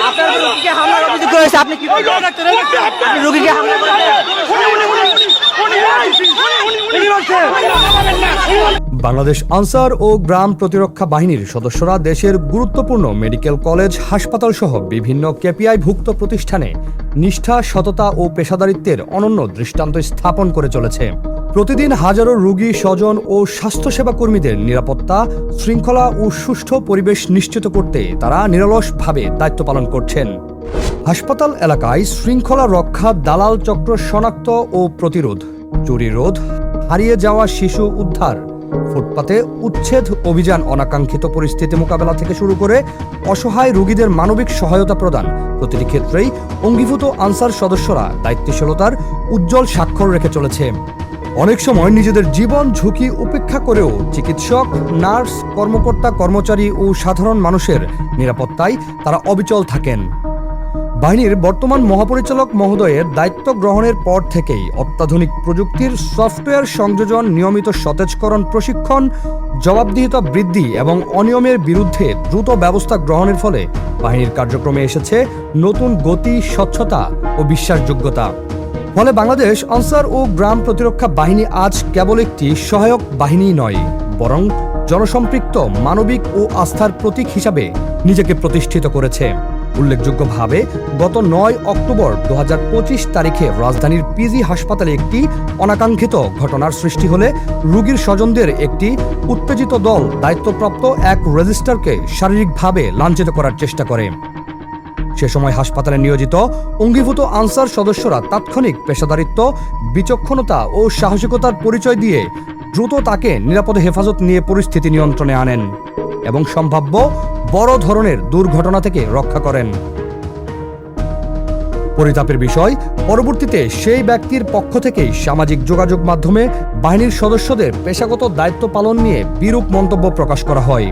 আপনার রোগীকে হামলার অভিযোগ করেছে, আপনি কি বলবেন? আপনি রোগীকে হামলা করেছেন? বাংলাদেশ আনসার ও গ্রাম প্রতিরক্ষা বাহিনীর সদস্যরা দেশের গুরুত্বপূর্ণ মেডিকেল কলেজ, হাসপাতাল সহ বিভিন্ন কেপিআই-ভুক্ত প্রতিষ্ঠানে নিষ্ঠা, সততা ও পেশাদারিত্বের অনন্য দৃষ্টান্ত স্থাপন করে চলেছে। প্রতিদিন হাজারো রোগী, স্বজন ও স্বাস্থ্যসেবা কর্মীদের নিরাপত্তা, শৃঙ্খলা ও সুষ্ঠু পরিবেশ নিশ্চিত করতে তারা নিরলসভাবে দায়িত্ব পালন করছেন। হাসপাতাল এলাকায় শৃঙ্খলা রক্ষা, দালাল চক্র শনাক্ত ও প্রতিরোধ, চুরি রোধ, হারিয়ে যাওয়া শিশু উদ্ধার, ফুটপাতে উচ্ছেদ অভিযান, অনাকাঙ্ক্ষিত পরিস্থিতি মোকাবেলা থেকে শুরু করে অসহায় রোগীদের মানবিক সহায়তা প্রদান, প্রতিটি ক্ষেত্রেই অঙ্গীভূত আনসার সদস্যরা দায়িত্বশীলতার উজ্জ্বল স্বাক্ষর রেখে চলেছে। অনেক সময় নিজেদের জীবন ঝুঁকি উপেক্ষা করেও চিকিৎসক, নার্স, কর্মকর্তা, কর্মচারী ও সাধারণ মানুষের নিরাপত্তায় তারা অবিচল থাকেন। বাহিনীর বর্তমান মহাপরিচালক মহোদয়ের দায়িত্ব গ্রহণের পর থেকেই অত্যাধুনিক প্রযুক্তির সফটওয়্যার সংযোজন, নিয়মিত সতেজকরণ প্রশিক্ষণ, জবাবদিহিতা বৃদ্ধি এবং অনিয়মের বিরুদ্ধে দ্রুত ব্যবস্থা গ্রহণের ফলে বাহিনীর কার্যক্রমে এসেছে নতুন গতি, স্বচ্ছতা ও বিশ্বাসযোগ্যতা। ফলে বাংলাদেশ আনসার ও গ্রাম প্রতিরক্ষা বাহিনী আজ কেবল একটি সহায়ক বাহিনী নয়, বরং জনসম্পৃক্ত, মানবিক ও আস্থার প্রতীক হিসাবে নিজেকে প্রতিষ্ঠিত করেছে। উল্লেখযোগ্যভাবে গত ৯ অক্টোবর ২০২৫ তারিখে রাজধানীর পিজি হাসপাতালে একটি অনাকাঙ্ক্ষিত ঘটনার সৃষ্টি হলে রোগীর স্বজনদের একটি উত্তেজিত দল দায়িত্বপ্রাপ্ত এক রেজিস্ট্রারকে শারীরিকভাবে লাঞ্ছিত করার চেষ্টা করে। সে সময় হাসপাতালে নিয়োজিত অঙ্গীভূত আনসার সদস্যরা তাৎক্ষণিক পেশাদারিত্ব, বিচক্ষণতা ও সাহসিকতার পরিচয় দিয়ে দ্রুত তাকে নিরাপদে হেফাজত নিয়ে পরিস্থিতি নিয়ন্ত্রণে আনেন এবং সম্ভাব্য বড় ধরনের দুর্ঘটনা থেকে রক্ষা করেন। পরিতাপের বিষয়, পরবর্তীতে সেই ব্যক্তির পক্ষ থেকেই সামাজিক যোগাযোগ মাধ্যমে বাহিনীর সদস্যদের পেশাগত দায়িত্ব পালন নিয়ে বিরূপ মন্তব্য প্রকাশ করা হয়।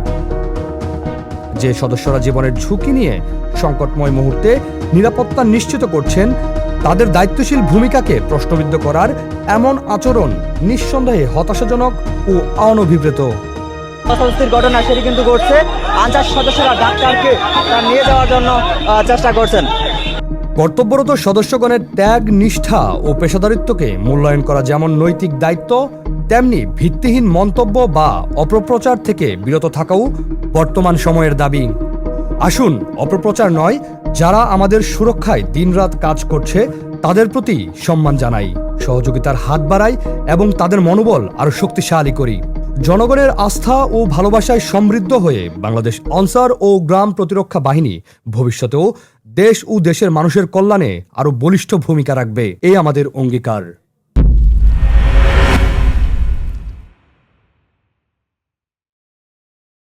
যে সদস্যরা জীবনের ঝুঁকি নিয়ে সংকটময় মুহূর্তে নিরাপত্তা নিশ্চিত করছেন, তাদের দায়িত্বশীল ভূমিকাকে প্রশ্নবিদ্ধ করার এমন আচরণ নিঃসন্দেহে হতাশাজনক ও অনভিপ্রেত। ঘটনা সেটি কিন্তু ঘটছে, আনসার সদস্যরা ডাক্তারকে নিয়ে যাওয়ার জন্য চেষ্টা করছেন। কর্তব্যরত সদস্যগণের ত্যাগ, নিষ্ঠা ও পেশাদারিত্বকে মূল্যায়ন করা যেমন নৈতিক দায়িত্ব, তেমনি ভিত্তিহীন মন্তব্য বা অপপ্রচার থেকে বিরত থাকাও বর্তমান সময়ের দাবি। আসুন অপপ্রচার নয়, যারা আমাদের সুরক্ষায় দিনরাত কাজ করছে তাদের প্রতি সম্মান জানাই, সহযোগিতার হাত বাড়াই এবং তাদের মনোবল আরও শক্তিশালী করি। জনগণের আস্থা ও ভালোবাসায় সমৃদ্ধ হয়ে বাংলাদেশ আনসার ও গ্রাম প্রতিরক্ষা বাহিনী ভবিষ্যতেও দেশ ও দেশের মানুষের কল্যাণে আরও বলিষ্ঠ ভূমিকা রাখবে, এই আমাদের অঙ্গীকার।